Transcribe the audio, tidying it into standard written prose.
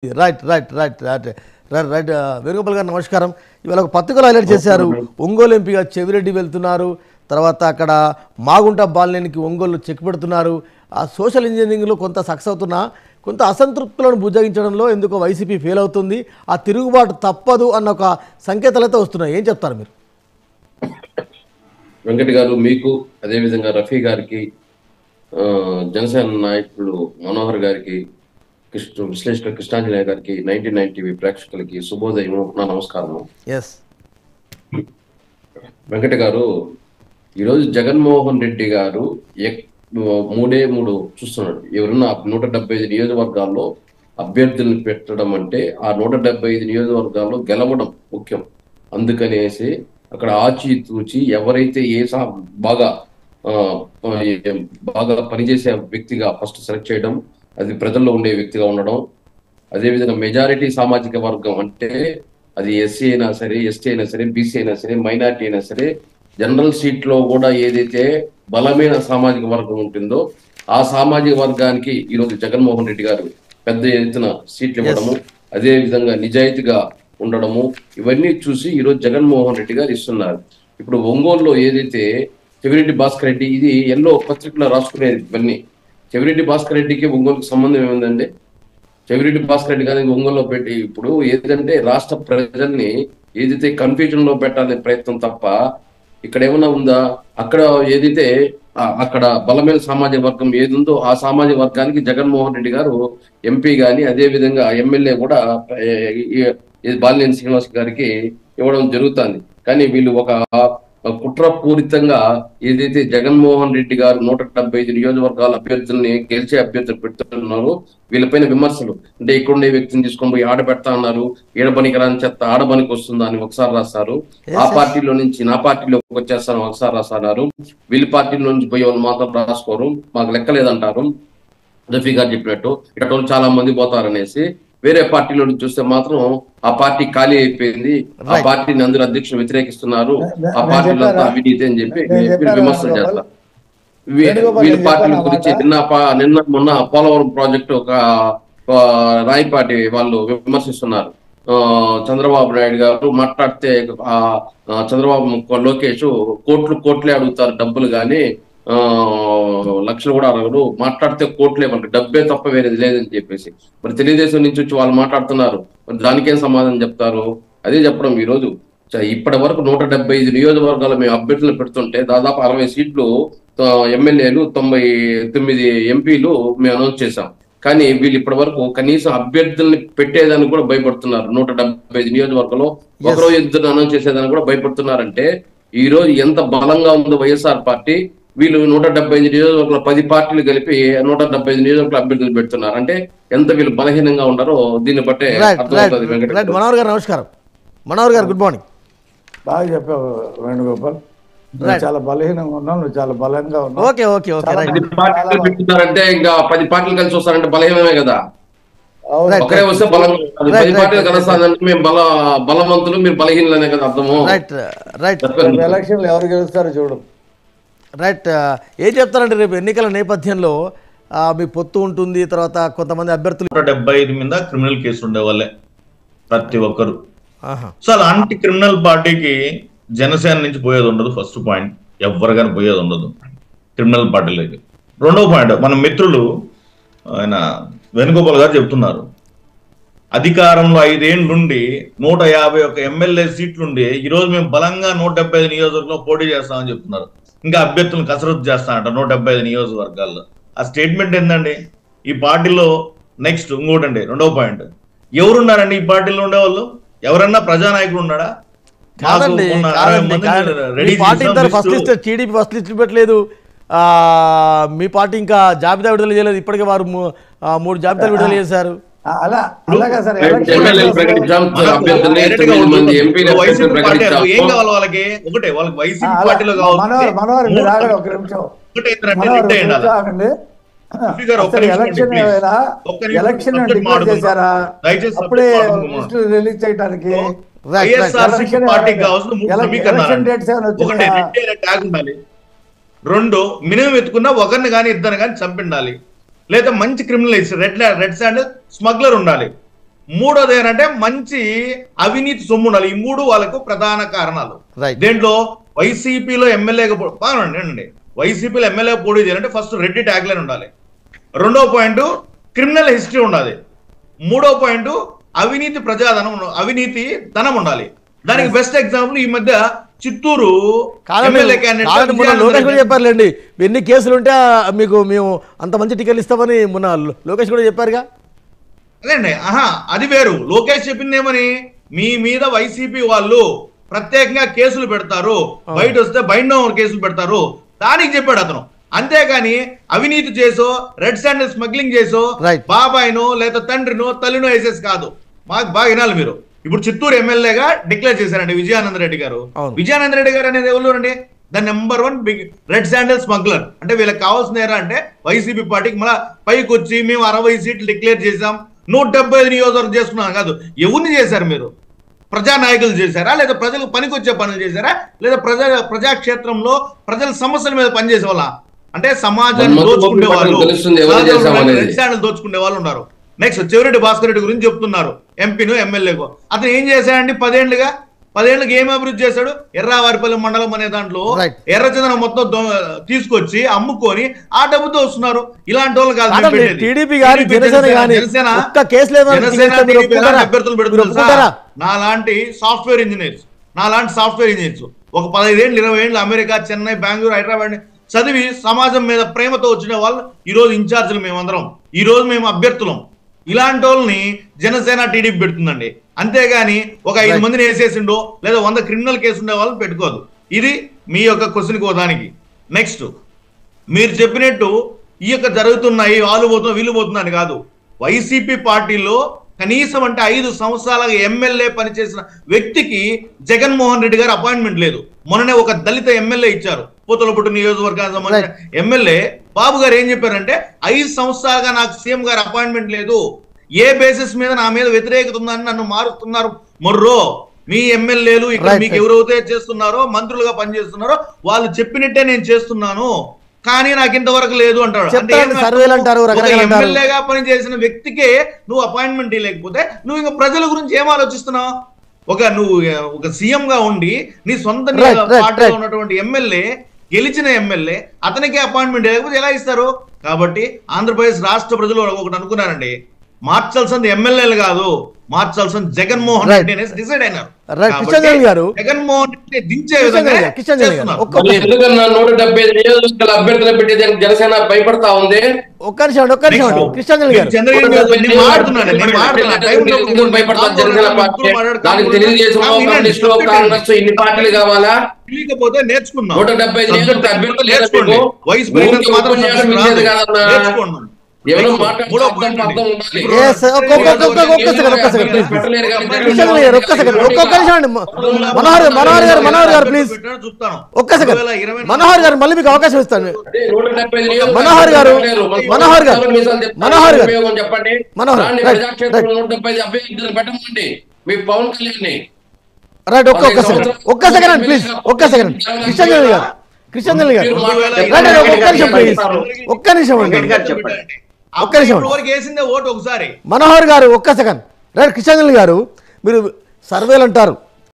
Right right right right right right Venugopal గారు నమస్కారం. ఇవాళ ఒక పత్రికలు హైలైట్ చేశారు. ఒంగోలు ఎంపీగా చెవిరెడ్డి వెళ్తున్నారు, తర్వాత అక్కడ మాగుంట బాలినేనికి ఒంగోలు చెక్ పెడుతున్నారు. ఆ సోషల్ ఇంజనీరింగ్లో కొంత సక్సెస్ అవుతున్నా కొంత అసంతృప్తులను భుజగించడంలో ఎందుకో వైసీపీ ఫెయిల్ అవుతుంది. ఆ తిరుగుబాటు తప్పదు అన్న ఒక సంకేతాలు అయితే వస్తున్నాయి. ఏం చెప్తారు మీరు? వెంకట్ గారు, మీకు అదేవిధంగా రఫీ గారికి, జనసేన నాయకుడు మనోహర్ గారికి, విశ్లేషకులు కృష్ణాంజనేయ గారికి, 99 టీవీ ప్రేక్షకులకి శుభోదయం, నా నమస్కారం. వెంకట గారు, ఈరోజు జగన్మోహన్ రెడ్డి గారు మూడు చూస్తున్నాడు. ఎవరున్నా 175 నియోజకవర్గాల్లో అభ్యర్థులను పెట్టడం అంటే ఆ 175 నియోజకవర్గాల్లో గెలవడం ముఖ్యం. అందుకనేసి అక్కడ ఆచితూచి ఎవరైతే బాగా పనిచేసే వ్యక్తిగా ఫస్ట్ సెలెక్ట్ చేయడం, అది ప్రజల్లో ఉండే వ్యక్తిగా ఉండడం, అదేవిధంగా మెజారిటీ సామాజిక వర్గం అంటే అది ఎస్సీ అయినా సరే, ఎస్టీ అయినా సరే, బీసీ అయినా సరే, మైనార్టీ అయినా సరే, జనరల్ సీట్ లో కూడా ఏదైతే బలమైన సామాజిక వర్గం ఉంటుందో ఆ సామాజిక వర్గానికి ఈరోజు జగన్మోహన్ రెడ్డి గారు పెద్ద ఎత్తున సీట్లు ఇవ్వడము, అదే విధంగా నిజాయితీగా ఉండడము, ఇవన్నీ చూసి ఈరోజు జగన్మోహన్ రెడ్డి గారు ఇస్తున్నారు. ఇప్పుడు ఒంగోలులో ఏదైతే చెవిరెడ్డి భాస్కర్ రెడ్డి, ఇది ఎల్లో పత్రికలో రాసుకునేది ఇవన్నీ. చెవిరెడ్డి భాస్కర్ రెడ్డికి ఒంగోలుకి సంబంధం ఏముందండి? చెవిరెడ్డి భాస్కర్ రెడ్డి గారిని ఒంగోలులో పెట్టి ఇప్పుడు ఏదంటే రాష్ట్ర ప్రజల్ని ఏదైతే కన్ఫ్యూజన్ లో పెట్టాలనే ప్రయత్నం తప్ప ఇక్కడ ఏమన్నా ఉందా? అక్కడ ఏదైతే అక్కడ బలమైన సామాజిక వర్గం ఏది ఉందో ఆ సామాజిక వర్గానికి జగన్మోహన్ రెడ్డి గారు ఎంపీ గాని, అదే విధంగా ఎమ్మెల్యే కూడా బాలినేని శ్రీనివాస్ గారికి ఇవ్వడం జరుగుతుంది. కానీ వీళ్ళు ఒక కుట్రపూరితంగా ఏదైతే జగన్మోహన్ రెడ్డి గారు 175 నియోజకవర్గాల అభ్యర్థుల్ని గెలిచే అభ్యర్థులు పెడుతున్నారు, వీళ్ళపైన విమర్శలు అంటే ఇక్కడుండే వ్యక్తిని తీసుకొని పోయి ఆడ పెడతా అన్నారు, ఏడబనికి రాని చెత్త ఆడబనికి వస్తుందా అని ఒకసారి రాస్తారు, ఆ పార్టీలో నుంచి నా పార్టీలోకి వచ్చేస్తాను ఒకసారి రాస్తున్నారు, వీళ్ళ పార్టీలో నుంచి పోయే వాళ్ళు మాత్రం రాసుకోరు, మాకు లెక్కలేదంటారు. రఫీ గారు చెప్పినట్టు ఇక్కడ చాలా మంది పోతారనేసి వేరే పార్టీలో చూస్తే మాత్రం ఆ పార్టీ ఖాళీ అయిపోయింది, ఆ పార్టీని అందరూ అధ్యక్షులు వ్యతిరేకిస్తున్నారు, ఆ పార్టీలో అంతా అవినీతి అని చెప్పి విమర్శలు చేస్తారు. వీళ్ళ పార్టీల గురించి నిన్న మొన్న పోలవరం ప్రాజెక్టు ఒక రాయపాటి వాళ్ళు విమర్శిస్తున్నారు. చంద్రబాబు నాయుడు గారు మాట్లాడితే చంద్రబాబు లోకేష్ కోట్లే అడుగుతారు డబ్బులు, కానీ లక్షలు కూడా అడగరు, మాట్లాడితే కోట్లే, మనకి డబ్బే తప్ప వేరేది లేదని చెప్పేసి మరి తెలుగుదేశం నుంచి వచ్చి వాళ్ళు మాట్లాడుతున్నారు. మరి దానికేం సమాధానం చెప్తారు? అదే చెప్పడం. ఈ రోజు ఇప్పటి వరకు 175 నియోజకవర్గాలు మేము అభ్యర్థులు పెడుతుంటే దాదాపు 60 సీట్లు ఎమ్మెల్యేలు, 99 ఎంపీలు మేము అనౌన్స్ చేశాం. కానీ వీళ్ళు ఇప్పటి వరకు కనీసం అభ్యర్థుల్ని పెట్టేదానికి కూడా భయపడుతున్నారు. 175 నియోజకవర్గంలో ఒకరోజు ఇద్దరు అనౌన్స్ చేసేదానికి కూడా భయపడుతున్నారంటే ఈ రోజు ఎంత బలంగా ఉందో వైఎస్ఆర్ పార్టీ. వీళ్ళు 175 నియోజకవర్గాల 10 పార్టీలు కలిపి 175 నియోజకవర్గాల అభ్యర్థులు పెడుతున్నారు అంటే ఎంత వీళ్ళు బలహీనంగా ఉన్నారో దీన్ని బట్టే అర్థమవుతుంది. మనోహర్ గారు నమస్కారం. మనోహర్ గారు గుడ్ మార్నింగ్. బాగా చెప్పావు వేణుగోపాల్, చాలా బలహీనంగా ఉన్నావు, నువ్వు చాలా బలంగా ఉన్నావు. Okay okay okay. 10 పార్టీలు పెడుతున్నారంటే ఇంకా 10 పార్టీలు కలిసి వస్తారంటే బలహీనమే కదా, ఒకరే వస్తే బలం. 10 పార్టీలు కలుస్తారంటే మేము బలవంతులు, మీరు బలహీనలనే కదా అర్థము. Right right. ఎలక్షన్లు ఎవరు గెలుస్తారో చూడు. రైట్. ఏం చెప్తారంటే రేపు ఎన్నికల నేపథ్యంలో మీ పొత్తు ఉంటుంది, తర్వాత కొంతమంది అభ్యర్థులు 175 మీద క్రిమినల్ కేసు ఉండే వాళ్ళే ప్రతి ఒక్కరు. సో అలాంటి క్రిమినల్ పార్టీకి జనసేన నుంచి పోయేది ఉండదు. ఫస్ట్ పాయింట్, ఎవరికైనా పోయేది ఉండదు క్రిమినల్ పార్టీలకి. రెండవ పాయింట్, మన మిత్రులు ఆయన వేణుగోపాల్ గారు చెప్తున్నారు, అధికారంలో 5 ఏళ్ళుండి 151 ఎమ్మెల్యే సీట్లుండి ఈరోజు మేము బలంగా 175 నియోజకవర్గంలో పోటీ చేస్తామని చెప్తున్నారు. ఇంకా అభ్యర్థులను కసరత్తు చేస్తానంట 175 నియోజకవర్గాల్లో. ఆ స్టేట్మెంట్ ఏంటండి? ఈ పార్టీలో నెక్స్ట్ ఇంకోటండి, రెండవ పాయింట్, ఎవరున్నారండి ఈ పార్టీలో ఉండేవాళ్ళు? ఎవరన్నా ప్రజానాయకుడు ఉన్నాడా? టీడీపీ ఫస్ట్ లిస్ట్ పెట్టలేదు, మీ పార్టీ ఇంకా జాబితా విడుదల చేయలేదు. ఇప్పటికే వారు 3 జాబితాలు విడుదల చేశారు. ఏం కావాలి వాళ్ళకి? ఒకటే, వాళ్ళకి వైసీపీ పార్టీలో రిలీజ్ చేయడానికి పార్టీకి కావాల్సిన 3 సమీకరణాలు. ఒకటే, ట్యాగ్ ఉండాలి. 2, మినిమం ఎత్తుకున్నా ఒకరిని కానీ ఇద్దరిని కానీ చంపిండాలి, లేదా మంచి క్రిమినల్ రెడ్ హ్యాండ్ స్మగ్లర్ ఉండాలి. మూడోది ఏంటంటే మంచి అవినీతి సొమ్ము ఉండాలి. ఈ మూడు వాళ్ళకు ప్రధాన కారణాలు. దేంట్లో వైసీపీలో ఎమ్మెల్యేగా బాగుండండి, వైసీపీలో ఎమ్మెల్యే పోటీ చేయాలంటే ఫస్ట్ రెడ్డి ట్యాగ్ లైన్ ఉండాలి. రెండో పాయింట్ క్రిమినల్ హిస్టరీ ఉండాలి. మూడో పాయింట్ అవినీతి ప్రజాధనం, అవినీతి ధనం ఉండాలి. దానికి బెస్ట్ ఎగ్జాంపుల్ ఈ మధ్య చిత్తూరు చెప్పారులేండి, ఎన్ని కేసులు ఉంటే మీకు మేము అంత మంచి టికెట్లు ఇస్తామని మొన్న లోకేష్ కూడా చెప్పారుగా. అదేండి, అది వేరు. లోకేష్ చెప్పింది ఏమని, మీ మీద వైసీపీ వాళ్ళు ప్రత్యేకంగా కేసులు పెడతారు, బయట వస్తే బైండ్ ఓవర్ కేసులు పెడతారు, దానికి చెప్పాడు అతను. అంతేగాని అవినీతి చేసో రెడ్ శాండిల్ స్మగ్లింగ్ చేసో బాబాయినో లేదా తండ్రినో తల్లినో వేసేసి కాదు. మాకు బాగా వినాలి మీరు. ఇప్పుడు చిత్తూరు ఎమ్మెల్యేగా డిక్లేర్ చేశారండి విజయానంద రెడ్డి గారు. విజయానంద రెడ్డి గారు అనేది ఎవరు అండి? The number 1 big red sandal smuggler. అంటే వీళ్ళకి కావాల్సిన ఏరా అంటే వైసీపీ పార్టీకి మళ్ళీ పైకి వచ్చి మేము 60 సీట్లు డిక్లేర్ చేశాం, 175 నియోజకవర్గం చేసుకున్నాం కాదు. ఎవరిని చేశారు మీరు? ప్రజానాయకులు చేశారా, లేదా ప్రజలకు పనికొచ్చే పనులు చేశారా, లేదా ప్రజాక్షేత్రంలో ప్రజల సమస్యల మీద పనిచేసే వాళ్ళ? అంటే సమాజాన్ని దోచుకునే వాళ్ళు, రెడ్ శాండిల్ దోచుకునే వాళ్ళు ఉన్నారు. నెక్స్ట్ చెవిరెడ్డి భాస్కర్ రెడ్డి గురించి చెప్తున్నారు, ఎంపీను ఎమ్మెల్యేకు. అతను ఏం చేశాడండి? 10 ఏళ్ళకి ఏం అభివృద్ధి చేశాడు? ఎర్రావారిపల్లి మండలం అనే దాంట్లో ఎర్రచందనం మొత్తం తీసుకొచ్చి అమ్ముకొని ఆ డబ్బుతో వస్తున్నారు. ఇలాంటి వాళ్ళు కాదు అభ్యర్థులు పెడుతున్నారు. నాలాంటి సాఫ్ట్వేర్ ఇంజనీర్స్ ఒక 15 ఏళ్ళు 20 ఏళ్ళు అమెరికా, చెన్నై, బెంగళూరు, హైదరాబాద్ చదివి సమాజం మీద ప్రేమతో వచ్చిన వాళ్ళు ఈ రోజు ఇన్ఛార్జీలు మేమందరం, ఈ రోజు మేము అభ్యర్థులం. ఇలాంటి వాళ్ళని జనసేన టీడీపీ పెడుతుందండి. అంతేగాని ఒక 5 మందిని వేసేసిండో లేదా 100 క్రిమినల్ కేసు ఉండే వాళ్ళని పెట్టుకోదు. ఇది మీ యొక్క క్వశ్చన్కి పోదానికి. నెక్స్ట్ మీరు చెప్పినట్టు ఈ యొక్క జరుగుతున్నాయి, వాళ్ళు పోతున్నా వీళ్ళు పోతున్నారని కాదు. వైసీపీ పార్టీలో కనీసం అంటే 5 సంవత్సరాలుగా ఎమ్మెల్యే పనిచేసిన వ్యక్తికి జగన్మోహన్ రెడ్డి గారు అపాయింట్మెంట్ లేదు. మొన్ననే ఒక దళిత ఎమ్మెల్యే ఇచ్చారు, పూతలపట్టు నియోజకవర్గానికి సంబంధించిన ఎమ్మెల్యే బాబు గారు ఏం చెప్పారంటే 5 సంవత్సరాలుగా నాకు సీఎం గారు అపాయింట్మెంట్ లేదు, ఏ బేసిస్ మీద నా మీద వ్యతిరేకత ఉందని నన్ను మారుస్తున్నారు. మొర్రో మీ ఎమ్మెల్యేలు ఇక్కడ మీకు ఎవరైతే చేస్తున్నారో, మంత్రులుగా పనిచేస్తున్నారో వాళ్ళు చెప్పినట్టే నేను చేస్తున్నాను, కానీ నాకు ఇంతవరకు లేదు అంటాడు. ఎమ్మెల్యేగా పనిచేసిన వ్యక్తికే నువ్వు అపాయింట్మెంట్ లేకపోతే నువ్వు ఇంకా ప్రజల గురించి ఏం ఆలోచిస్తున్నావు? నువ్వు ఒక సీఎం గా ఉండి నీ సొంత పార్టీలో ఉన్నటువంటి ఎమ్మెల్యే, గెలిచిన ఎమ్మెల్యే, అతనికి అపాయింట్మెంట్ లేకపోతే ఎలా ఇస్తారు? కాబట్టి ఆంధ్రప్రదేశ్ రాష్ట్ర ప్రజలు ఒకటి అనుకున్నారండి, మార్చాల్సింది ఎమ్మెల్యేలు కాదు, మార్చాల్సిన జగన్మోహన్ రెడ్డి అనేసి డిసైడ్ అయినారు. జగన్మోహన్ రెడ్డి దించే విధంగా అభ్యర్థులు పెట్టేదానికి జనసేన భయపడతా ఉంది. ఇన్ని పార్టీలు కావాలా? లేకపోతే నేర్చుకున్నాం, 170 నేర్చుకోండి. వయసు నేర్చుకోండి. మనోహర్ గారు మళ్ళీ మీకు అవకాశం ఇస్తాను. మనోహర్ గారు చెప్పండి, పెట్టమండి మీ పవన్ కళ్యాణ్. రైట్, ఒక్క సెకండ్ ప్లీజ్, ఒక్క సెకండ్. కృష్ణంజలి గారు ఒక్క నిమిషం అండి, ఒక్క నిమిషం. మనోహర్ గారు ఒక్క సెకండ్. రైట్, కృష్ణంజలి గారు మీరు సర్వేలు అంటారు,